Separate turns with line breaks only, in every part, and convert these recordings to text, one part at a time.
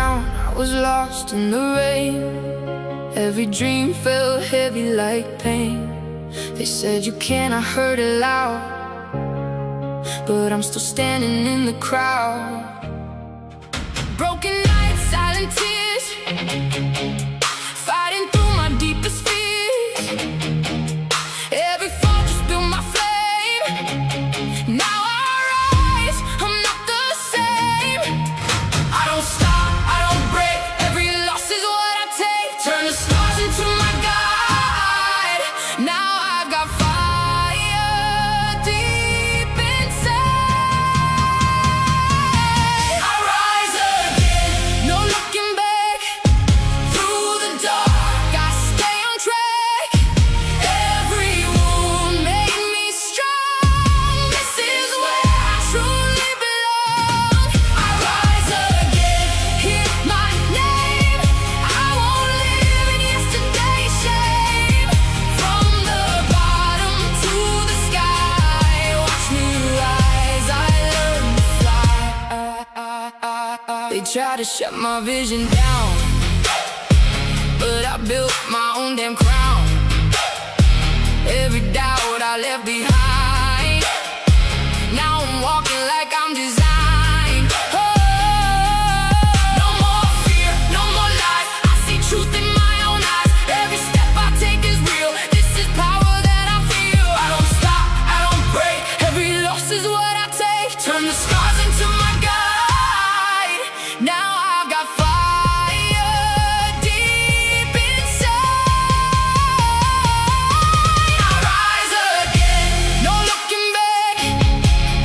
down, I was lost in the rain. Every dream felt heavy like pain. They said you cannot hurt it loud, but I'm still standing in the crowd. Broken nights, silent tears, fighting through my deepest fears. Every fall just built my flame. Now I rise, I'm not the same. I don't stop, I don't break. Every loss is what I take. Turn the scars into my guide. Now I've got fire deep inside. I rise again, no looking back. Through the dark, I stay on track. Every wound made me strong. This is where I truly belong. I rise again, hear my name. I won't live in yesterday's shame. From the bottom to the sky, watch me rise, I learn to fly. They try to shut my vision down, but I built my own damn crown. Every doubt I left behind, now I'm walking like I'm designed. Oh, no more fear, no more lies. I see truth in my own eyes. Every step I take is real. This is power that I feel. I don't stop, I don't break. Every loss is what I take. Turn the scars into my guide. Now I've got fire deep inside. I rise again, no looking back.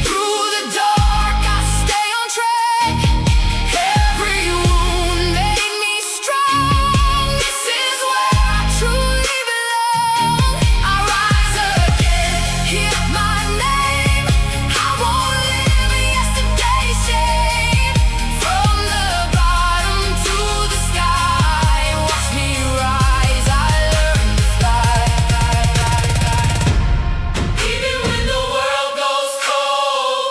Through the dark, I stay on track. Every wound made me strong. This is where I truly belong. I rise again, hear my name. I won't live in yesterday's shame. From the bottom to the sky, watch me rise, I learn to fly. Even when the world goes cold,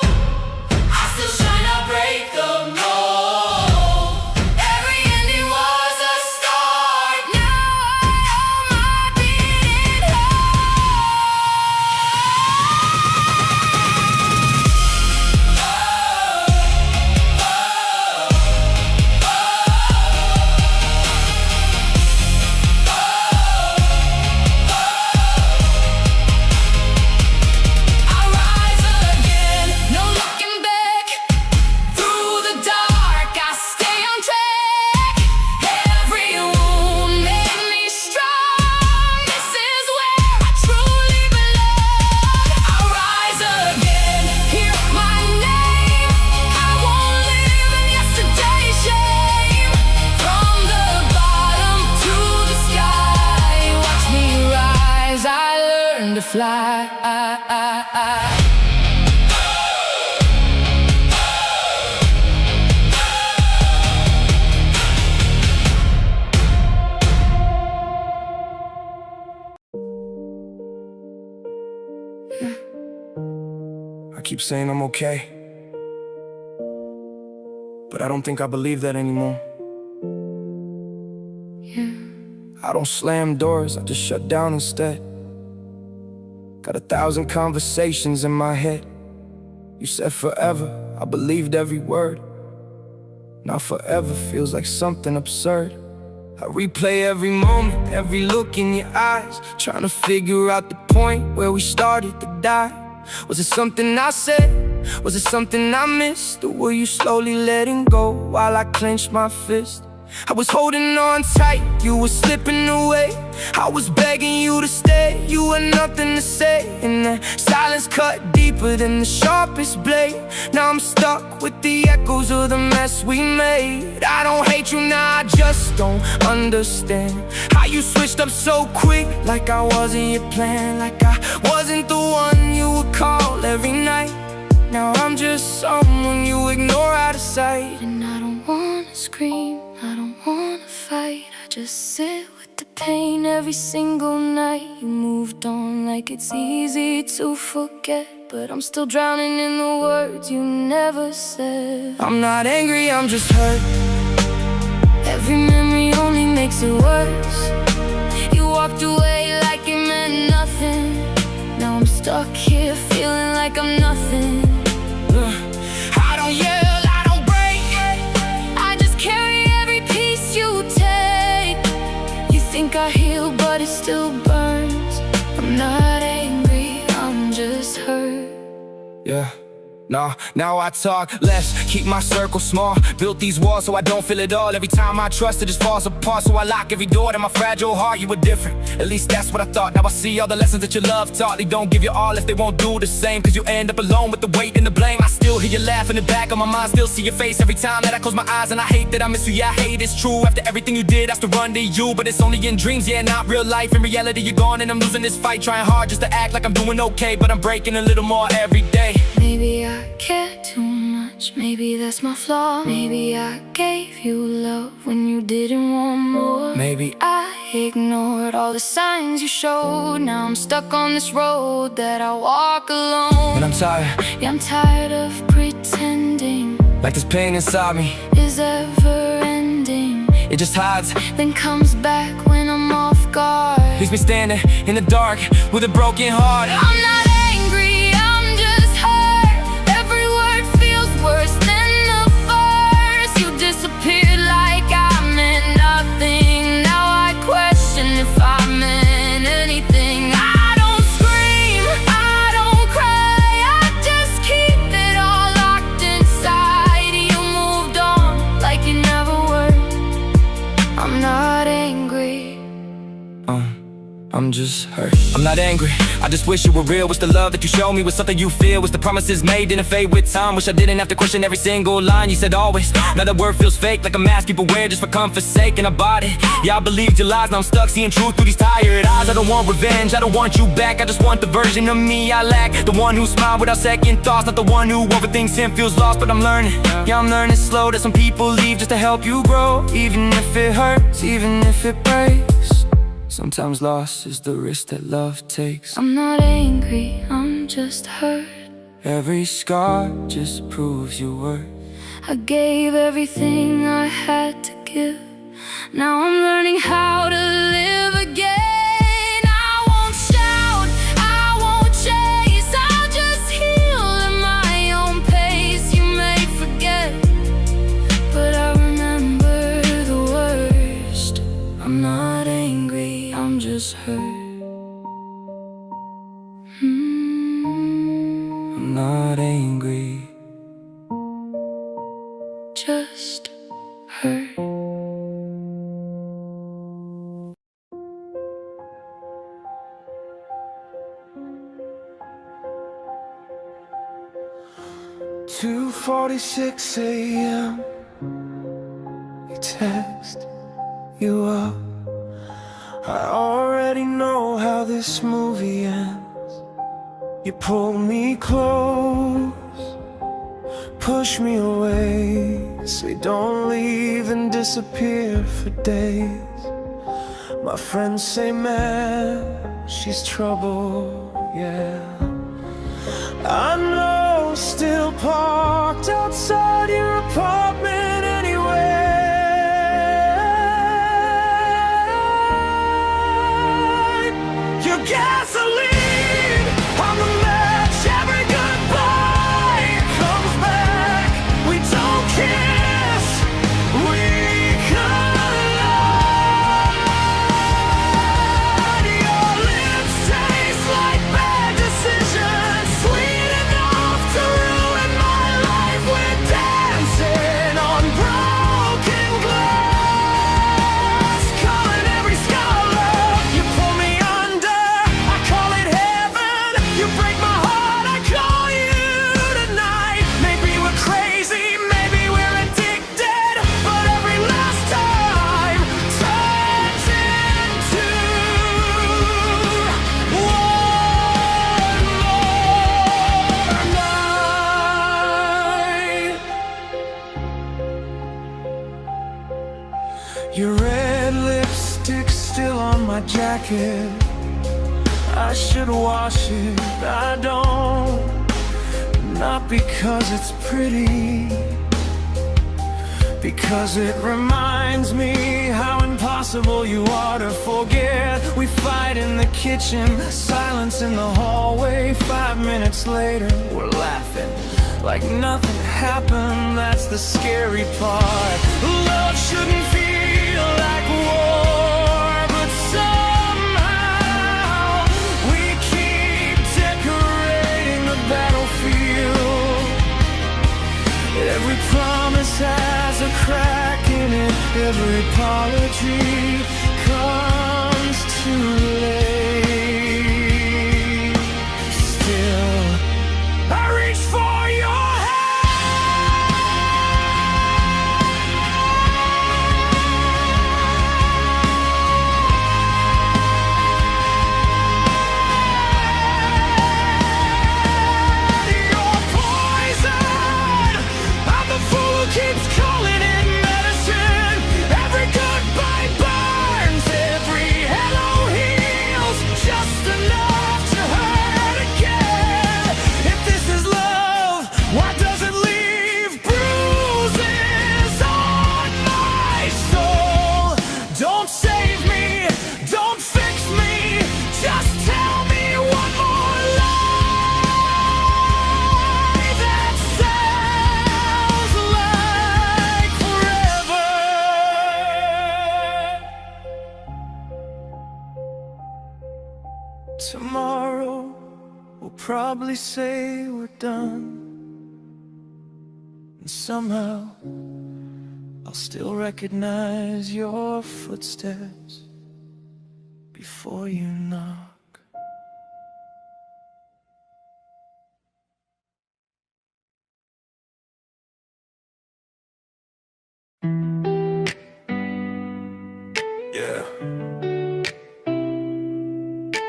I still shine, I break the mold. Every ending was a start. Now I own my beating I rise again, no looking back. Through the dark, I stay on track. Every wound made me strong. This is where I truly belong. I rise again, hear my name. I won't live in yesterday's shame. From the bottom to the sky, watch me rise, I learn to fly.
I keep saying I'm okay, but I don't think I believe that anymore. I don't slam doors, I just shut down instead. Got 1,000 conversations in my head. You said forever, I believed every word. Now forever feels like something absurd. I replay every moment, every look in your eyes, trying to figure out the point where we started to die. Was it something I said? Was it something I missed? Or were you slowly letting go while I clenched my fist? I was holding on tight, you were slipping away. I was begging you to stay, you had nothing to say. And that silence cut deeper than the sharpest blade. Now I'm stuck with the echoes of the mess we made. I don't hate you now, I just don't understand how you switched up so quick, like I wasn't your plan, like I wasn't the one you would call every night. Now I'm just someone you ignore out of sight.
And I don't wanna scream, I don't wanna fight. I just sit with the pain every single night. You moved on like it's easy to forget, but I'm still drowning in the words you never said.
I'm not angry, I'm just hurt.
Every memory only makes it worse. You walked away like it meant nothing. Now I'm stuck here feeling like I'm nothing. I don't yell, I don't break, I just carry every piece you take. You think I heal, but it still burns. I'm not angry, I'm just hurt.
Yeah. Nah, now I talk less, keep my circle small. Built these walls so I don't feel it all. Every time I trust it just falls apart. So I lock every door to my fragile heart. You were different, at least that's what I thought. Now I see all the lessons that your love taught. They don't give you all if they won't do the same, cause you end up alone with the weight and the blame. I still hear you laugh in the back of my mind, still see your face every time that I close my eyes. And I hate that I miss you, yeah I hate it's true. After everything you did, I have to run to you. But it's only in dreams, yeah not real life. In reality you're gone and I'm losing this fight. Trying hard just to act like I'm doing okay, but I'm breaking a little more every day.
Maybe I care too much, maybe that's my flaw. Maybe I gave you love when you didn't want more.
Maybe
I ignored all the signs you showed. Now I'm stuck on this road that I walk alone.
And I'm tired,
yeah I'm tired of pretending
like this pain inside me
is ever ending.
It just hides,
then comes back when I'm off guard.
leaves me standing in the dark with a broken heart.
I'm not angry, I'm just hurt. Every word feels worse than the first. You disappeared like I meant nothing. Now I question if I meant anything. I don't scream, I don't cry, I just keep it all locked inside. You moved on like you never were. I'm not angry,
I'm just hurt. I'm not angry, I just wish you were real. Wish the love that you showed me was something you feel. Wish the promises made didn't fade with time. Wish I didn't have to question every single line you said always. Now the word feels fake, like a mask people wear just for comfort's sake. And I bought it, yeah I believed your lies. Now I'm stuck seeing truth through these tired eyes. I don't want revenge, I don't want you back. I just want the version of me I lack. The one who smiled without second thoughts. Not the one who overthinks and feels lost. But I'm learning, yeah I'm learning slow, that some people leave just to help you grow. Even if it hurts, even if it breaks, sometimes loss is the risk that love takes.
I'm not angry, I'm just hurt.
Every scar just proves your worth.
I gave everything I had to give. Now I'm learning how to live again. I won't shout, I won't chase, I'll just heal at my own pace. You may forget, but I remember the worst. I'm not angry, I'm just hurt.
I'm not angry,
just hurt.
"2:46 a.m. You text, you up. I already know how this movie ends. You pull me close, push me away, say don't leave and disappear for days. My friends say man, she's trouble, yeah. I know, still parked outside your apartment anyway. Your gasoline on the match, every goodbye comes back. We don't kiss, we collide. Your lips taste like bad decisions, sweet enough to ruin my life. We're dancing on broken glass, calling every scar love. You pull me under, I call it heaven. You break my heart, I call you tonight. Maybe we're crazy, maybe we're addicted, but every last time turns into one more night. Your red lipstick still on my jacket. I should wash it, I don't. Not because it's pretty, because it reminds me how impossible you are to forget. We fight in the kitchen, silence in the hallway. 5 minutes later, we're laughing like nothing happened. That's the scary part. Love shouldn't feel like war, but somehow we keep decorating the battlefield. Every promise has a crack in it. Every apology comes too late. Still, I reach for your keeps calling it medicine. Every goodbye burns, every hello heals, just enough to hurt again. If this is love, why does it leave bruises on my soul? Don't save me, don't fix me, just tell me one more lie that sounds like forever. Tomorrow we'll probably say we're done, and somehow I'll still recognize your footsteps before you knock. Yeah.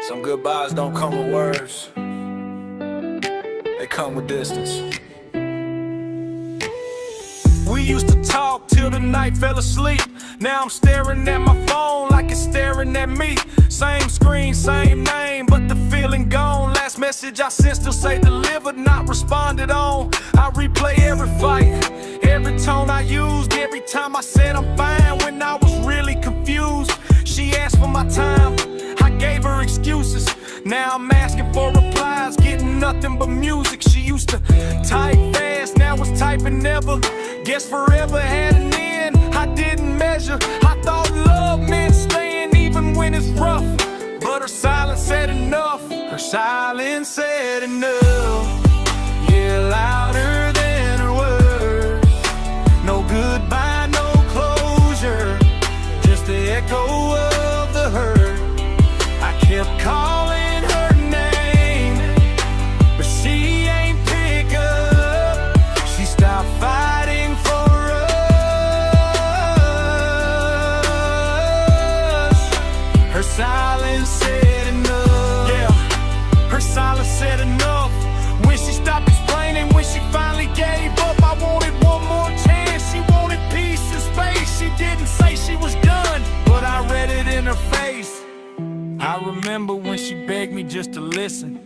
Some goodbyes don't come with words, they come with distance. We used to talk till the night fell asleep. Now I'm staring at my phone like it's staring at me. Same screen, same name, but the feeling gone. Last message I sent still say delivered, not responded on. I replay every fight, every tone I used, every time I said I'm fine when I was really confused. She asked for my time, I gave her excuses. Now I'm asking for replies, getting nothing but music. She used to type fast, now it's typing never. Guess forever had an end, I didn't measure. I thought love meant staying even when it's rough, but her silence said enough. Her silence said enough. Yeah, louder than her words. No goodbye, no closure, just the echo of the hurt. I kept calling her name, but she ain't pick up. She stopped fighting for us. Her silence said enough. Yeah, her silence said enough. When she stopped explaining, when she finally gave up, I wanted one more chance. She wanted peace and space. She didn't say she was done, but I read it in her face. I remember when she begged me just to listen.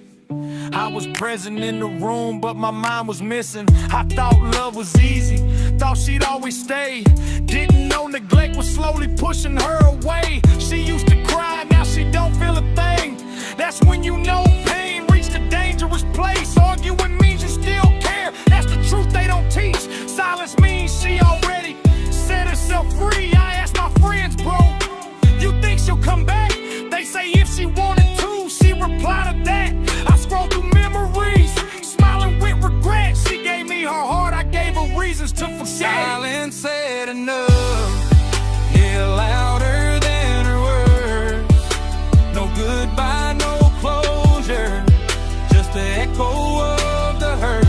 I was present in the room, but my mind was missing. I thought love was easy, thought she'd always stay. Didn't know neglect was slowly pushing her away. She used to cry, now she don't feel a thing. That's when you know pain reached a dangerous place. Arguing means you still care, that's the truth they don't teach. Silence means she already set herself free. I asked my friends, bro, you think she'll come back? They say if she wanted to, she replied to that. I scroll through memories, smiling with regret. She gave me her heart, I gave her reasons to forget. Silence said enough, yeah, louder than her words. No goodbye, no closure, just the echo of the hurt.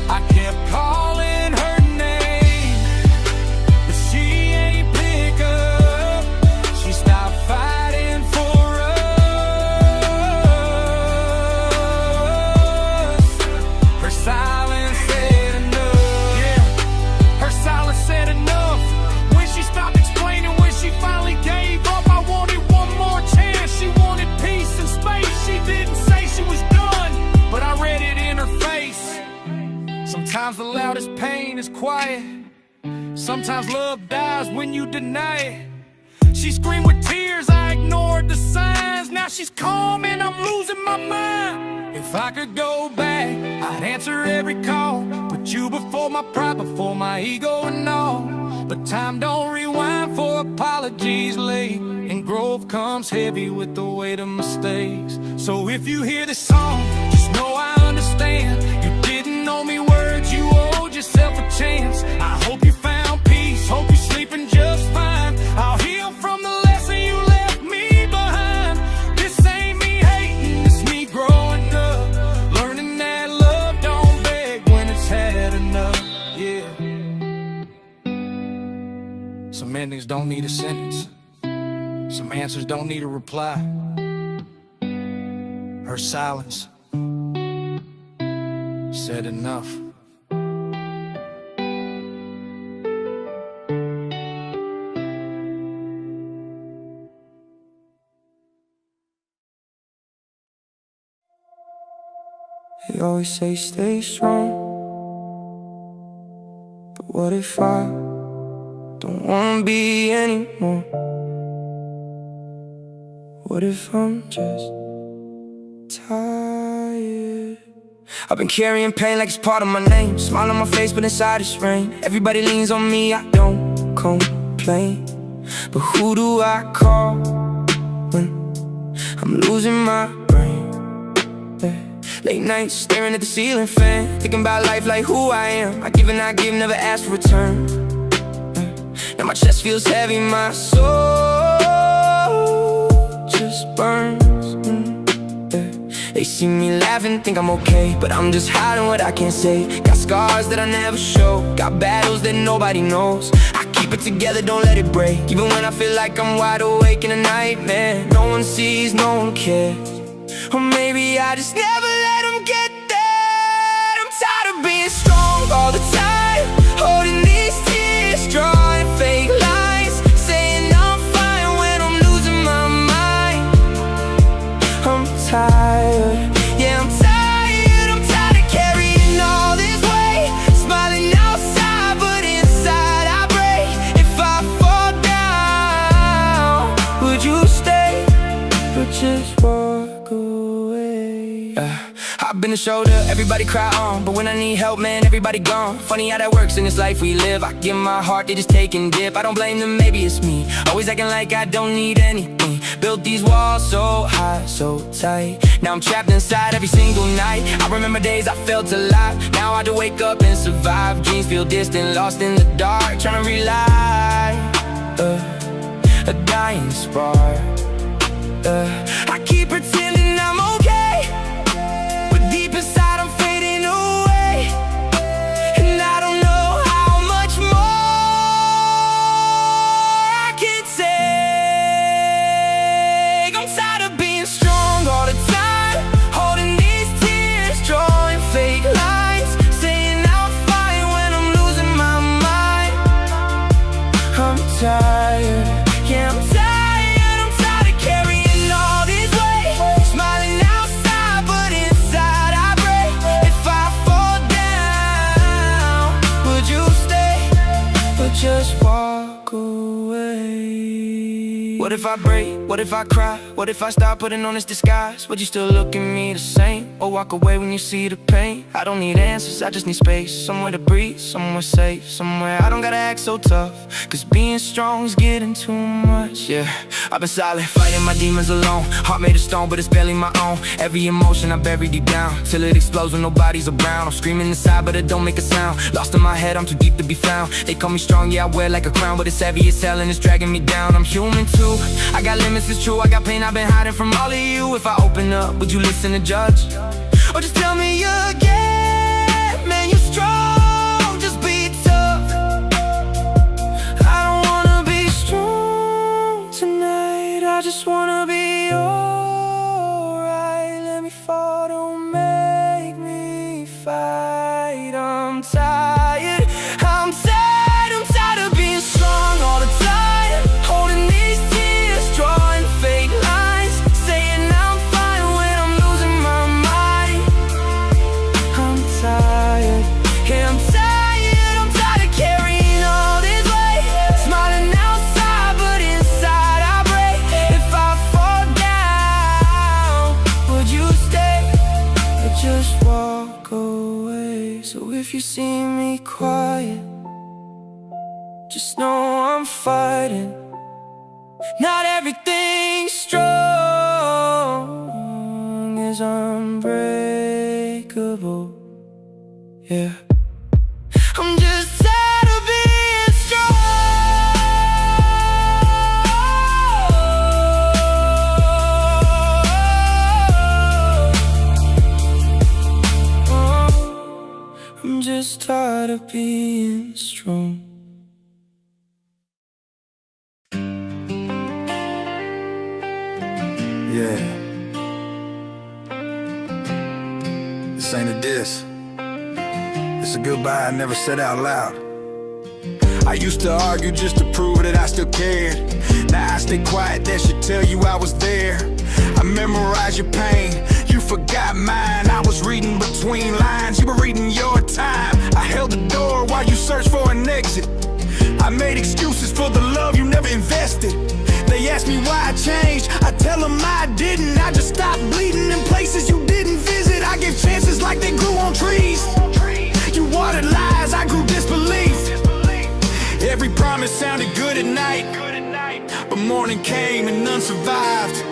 I kept calling her name, but she ain't pick up. She stopped fighting for us. Her silence said enough. Yeah, her silence said enough. When she stopped explaining, when she finally gave up, I wanted one more chance. She wanted peace and space. She didn't say she was done, but I read it in her face. Sometimes the loudest pain is quiet.
Sometimes love dies when you deny it. She screamed with tears, I ignored the signs. Now she's calm and I'm losing my mind. If I could go back, I'd answer every call. Put you before my pride, before my ego and all. But time don't rewind for apologies late, and growth comes heavy with the weight of mistakes. So if you hear this song, just know I understand. You didn't owe me words, you owed yourself a chance. I hope you found peace, hope you're sleeping just fine. I'll heal from the lesson you left me behind. This ain't me hating, it's me growing up, learning that love don't beg when it's had enough. Yeah. Some endings don't need a sentence, some answers don't need a reply. Her silence said enough.
They always say stay strong, but what if I don't wanna be anymore? What if I'm just tired? I've been carrying pain like it's part of my name. Smile on my face but inside it's rain. Everybody leans on me, I don't complain. But who do I call when I'm losing my brain? Late nights staring at the ceiling fan, thinking about life like who I am. I give and I give, never ask for return. Now my chest feels heavy, my soul just burns. They see me laughing, think I'm okay, but I'm just hiding what I can't say. Got scars that I never show, got battles that nobody knows. I keep it together, don't let it break, even when I feel like I'm wide awake in a nightmare. No one sees, no one cares, or maybe I just never let them get there. I'm tired of being strong all the time, holding these tears, drawing fake lines, saying I'm fine when I'm losing my mind. I'm tired, yeah I'm tired. I'm tired of carrying all this weight, smiling outside but inside I break. If I fall down, would you stay or just walk away? I've been the shoulder, everybody cry on, but when I need help, man, everybody gone. Funny how that works in this life we live. I give my heart, they just take and dip. I don't blame them, maybe it's me, always acting like I don't need anything. Built these walls so high, so tight. Now I'm trapped inside every single night. I remember days I felt alive, now I had to wake up and survive. Dreams feel distant, lost in the dark, trying to relight a dying spark. I keep pretending I'm okay, but deep inside I'm fading away. And I don't know how much more I can take. I'm tired of being strong all the time, holding these tears, drawing fake lines, saying I'm fine when I'm losing my mind. I'm tired, yeah I'm tired. Just walk away. What if I break? What if I cry? What if I start putting on this disguise? Would you still look at me the same, or walk away when you see the pain? I don't need answers, I just need space, somewhere to breathe, somewhere safe, somewhere I don't gotta act so tough, cause being strong's getting too much. Yeah, I've been silent, fighting my demons alone. Heart made of stone, but it's barely my own. Every emotion I bury deep down, till it explodes when nobody's around. I'm screaming inside, but it don't make a sound. Lost in my head, I'm too deep to be found. They call me strong, yeah I wear like a crown, but it's heavy as hell and it's dragging me down. I'm human too, I got limits, it's true. I got pain I've been hiding from all of you. If I open up, would you listen to judge? Or just tell me again, man you're strong, just be tough. I don't wanna be strong tonight, I just wanna be alright. Let me fall, don't make me fight. I'm tired, I'm tired, I'm tired of being strong all the time, holding these tears, drawing fake lines, saying I'm fine when I'm losing my mind. I'm tired, yeah I'm tired, I'm tired of carrying all this me quiet. Just know I'm fighting. Not everything strong is unbreakable. Yeah, I'm just tired of being strong. I'm just tired of being strong.
Yeah. This ain't a diss. It's a goodbye I never said out loud. I used to argue just to prove that I still cared. Now I stay quiet, that should tell you I was there. I memorized your pain, you forgot mine. I was reading between lines, you were reading your time. I held the door while you searched for an exit. I made excuses for the love you never invested. They ask me why I changed, I tell them I didn't. I just stopped bleeding in places you didn't visit. I gave chances like they grew on trees. You watered lies, I grew disbelief. Every promise sounded good at night, but morning came and none survived.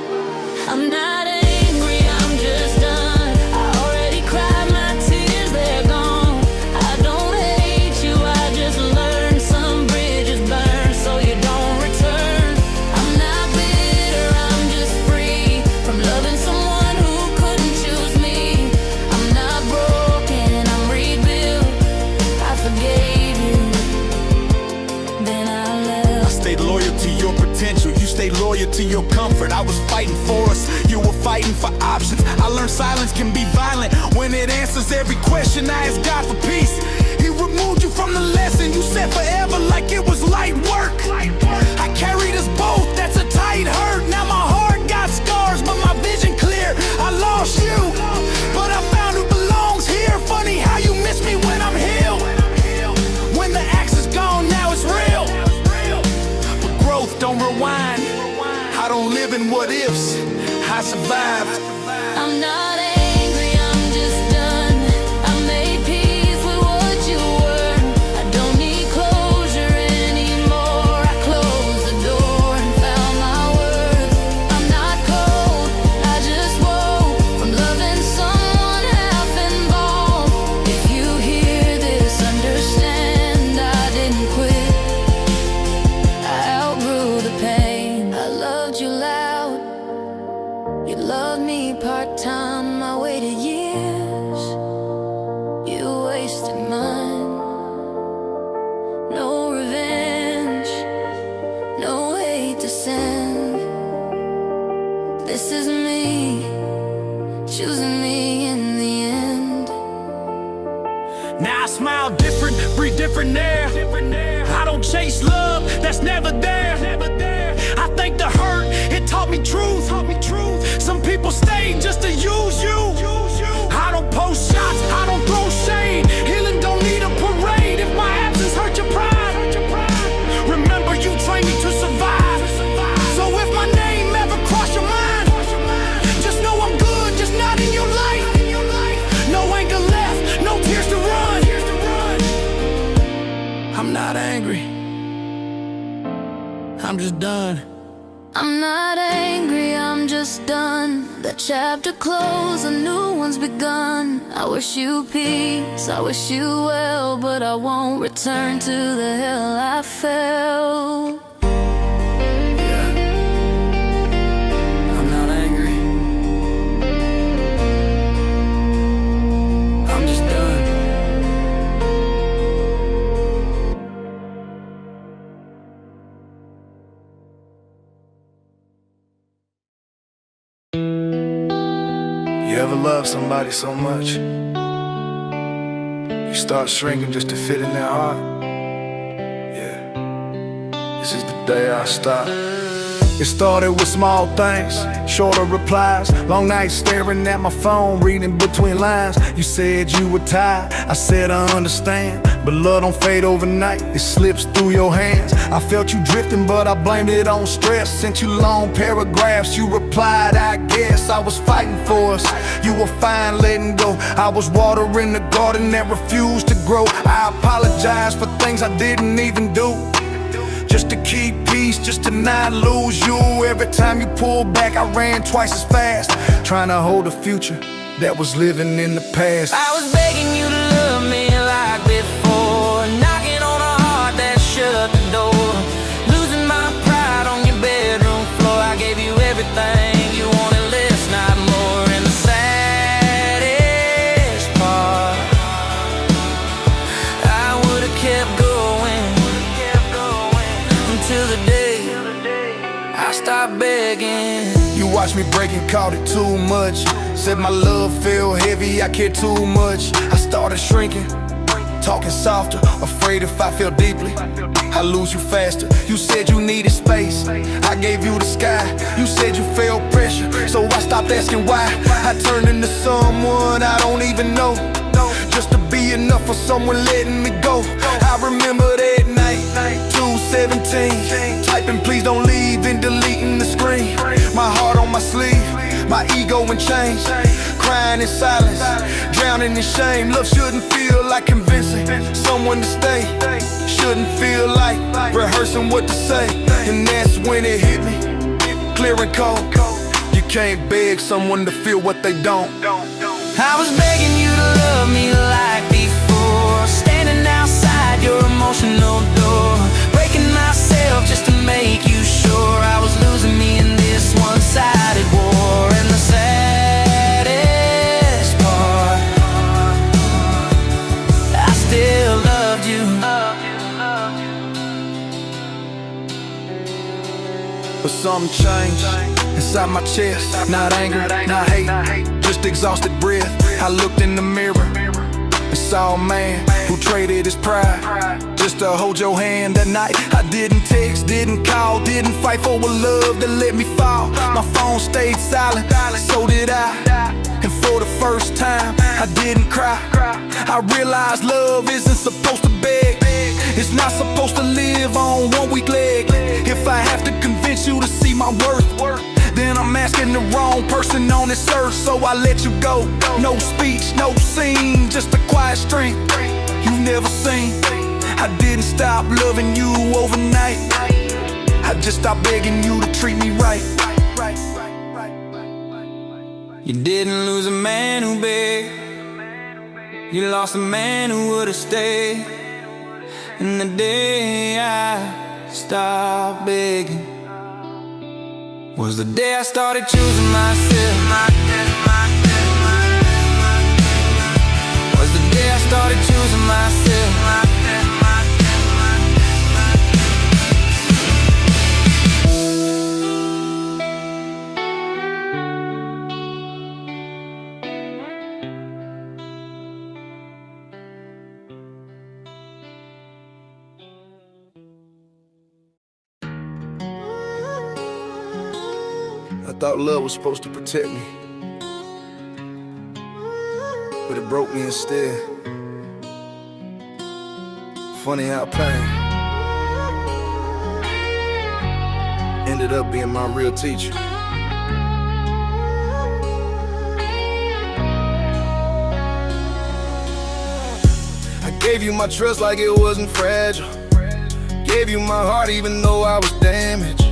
I'm not angry, I'm just done. I already cried my tears, they're gone. I don't hate you, I just learned some bridges burn so you don't return. I'm not bitter, I'm just free from loving someone who couldn't choose me. I'm not broken, I'm rebuilt. I forgave you, then I left.
I stayed loyal to your potential, you stayed loyal to your comfort. I was fighting for us, you were fighting for options. I learned silence can be violent when it answers every question. I asked God for peace, He removed you from the lesson. You said forever like it was light work. I carried us both, that's a tight hurt. Now my heart got scars, but my vision clear. I lost you, but I found who belongs here. Funny how you miss me when I'm healed. When the axe is gone, now it's real. But growth don't rewind, I don't live in what ifs, I survived.
I'm not angry, I'm just done. I made peace with what you were. I don't need closure anymore. I closed the door and found my worth. I'm not cold, I just woke from loving someone half involved. If you hear this, understand I didn't quit. I outgrew the pain. I loved you loud, you loved me part-time. I waited years, you wasted mine. No revenge, no hate to send. This is me, choosing me in the end.
Now I smile different, breathe different air. I don't chase love, that's never there. I think the hurt, it taught me truth. Some people stay just to use you. I don't post shots, I don't throw shade. Healing don't need a parade. If my absence hurt your pride, remember you trained me to survive. So if my name ever crossed your mind, just know I'm good, just not in your life. No anger left, no tears to run. I'm not angry, I'm just done.
I'm not angry, I'm just done. That chapter closed, a new one's begun. I wish you peace, I wish you well, but I won't return to the hell I felt.
I'm not angry, I'm just done. You ever love somebody so much you start shrinking just to fit in their heart? Yeah, this is the day I stopped. It started with small things, shorter replies, long nights staring at my phone, reading between lines. You said you were tired, I said I understand.
But love don't fade overnight, it slips through your hands. I felt you drifting, but I blamed it on stress. Sent you long paragraphs, you replied, I guess. I was fighting for us, you were fine letting go. I was watering the garden that refused to grow. I apologize for things I didn't even do, just to keep peace, just to not lose you. Every time you pulled back, I ran twice as fast, trying to hold a future that was living in the past.
I was begging you to love me like before, knocking on a heart that shut the door, losing my pride on your bedroom floor. I gave you everything, you wanted less, not more. And the saddest part, I would've kept going until the day I stopped begging.
You watched me break and caught it too much. Said my love felt heavy, I cared too much. I started shrinking, talking softer, afraid if I feel deeply, I lose you faster. You said you needed space, I gave you the sky. You said you felt pressure, so I stopped asking why. I turned into someone I don't even know, just to be enough for someone letting me go. I remember that night, 2:17, typing please don't leave and deleting the screen. My heart on my sleeve, my ego in chains, crying in silence, drowning in shame. Love shouldn't feel like convincing someone to stay, shouldn't feel like rehearsing what to say. And that's when it hit me, clear and cold. You can't beg someone to feel what they don't.
I was begging you to love me like before, standing outside your emotional door, breaking myself just to make you sure I was losing me in this one-sided war. And the saddest part, I still loved you.
But something changed inside my chest. Not anger, not hate, just exhausted breath. I looked in the mirror and saw a man who traded his pride just to hold your hand that night. I didn't text, didn't call, didn't fight for a love that let me fall. My phone stayed silent, so did I. And for the first time, I didn't cry. I realized love isn't supposed to beg, it's not supposed to live on one weak leg. If I have to convince you to see my worth, then I'm asking the wrong person on this earth. So I let you go, no speech, no scene, just a quiet strength you've never seen. I didn't stop loving you overnight, I just stopped begging you to treat me right.
You didn't lose a man who begged, you lost a man who would've stayed. And the day I stopped begging was the day I started choosing myself. Was the day I started choosing myself.
I thought love was supposed to protect me, but it broke me instead. Funny how pain ended up being my real teacher. I gave you my trust like it wasn't fragile, gave you my heart even though I was damaged.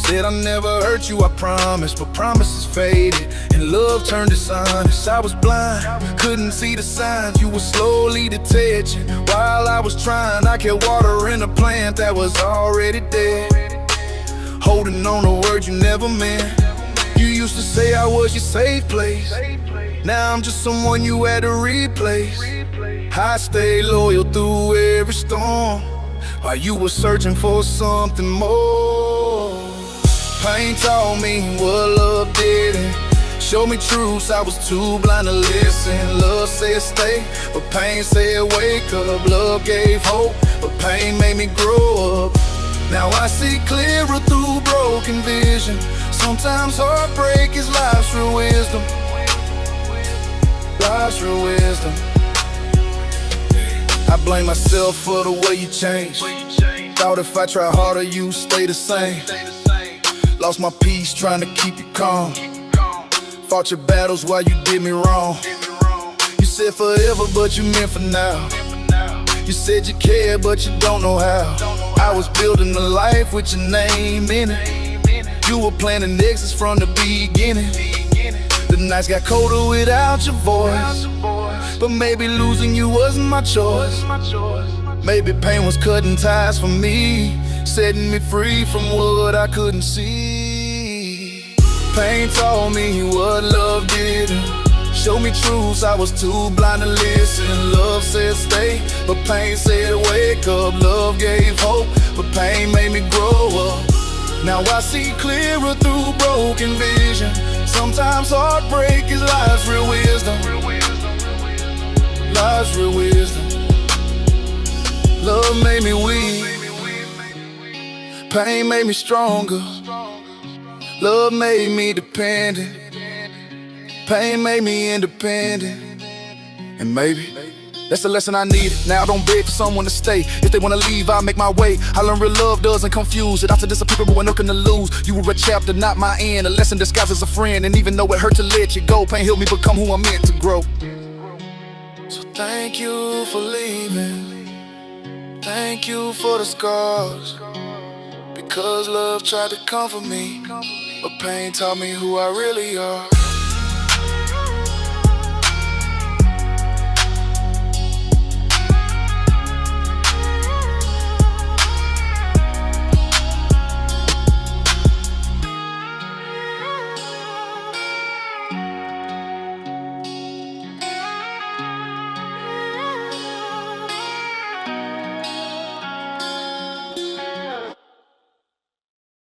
Said I never hurt you, I promise, but promises faded and love turned dishonest. I was blind, couldn't see the signs, you were slowly detaching. While I was trying, I kept watering a plant that was already dead, holding on to words you never meant. You used to say I was your safe place, now I'm just someone you had to replace. I stayed loyal through every storm, while you were searching for something more. Pain taught me what love didn't, showed me truths I was too blind to listen. Love said stay, but pain said wake up. Love gave hope, but pain made me grow up. Now I see clearer through broken vision. Sometimes heartbreak is life's real wisdom. Life's real wisdom. I blame myself for the way you changed. Thought if I try harder, you stay the same. Lost my peace trying to keep you calm. Fought your battles while you did me wrong. You said forever, but you meant for now. You said you cared, but you don't know how. I was building a life with your name in it. You were planning exits from the beginning. The nights got colder without your voice, but maybe losing you wasn't my choice. Maybe pain was cutting ties for me, setting me free from what I couldn't see. Pain taught me what love didn't. Showed me truths I was too blind to listen. Love said stay, but pain said wake up. Love gave hope, but pain made me grow up. Now I see clearer through broken vision. Sometimes heartbreak is life's real wisdom. Life's real wisdom. Love made me weak, pain made me stronger. Love made me dependent, pain made me independent. And maybe that's the lesson I needed. Now I don't beg for someone to stay. If they wanna leave, I'll make my way. I learned real love doesn't confuse it. After this, people were nothing to lose. You were a chapter, not my end. A lesson disguised as a friend. And even though it hurt to let you go, pain helped me become who I'm meant to grow. So thank you for leaving. Thank you for the scars. Because love tried to comfort me, but pain taught me who I really are.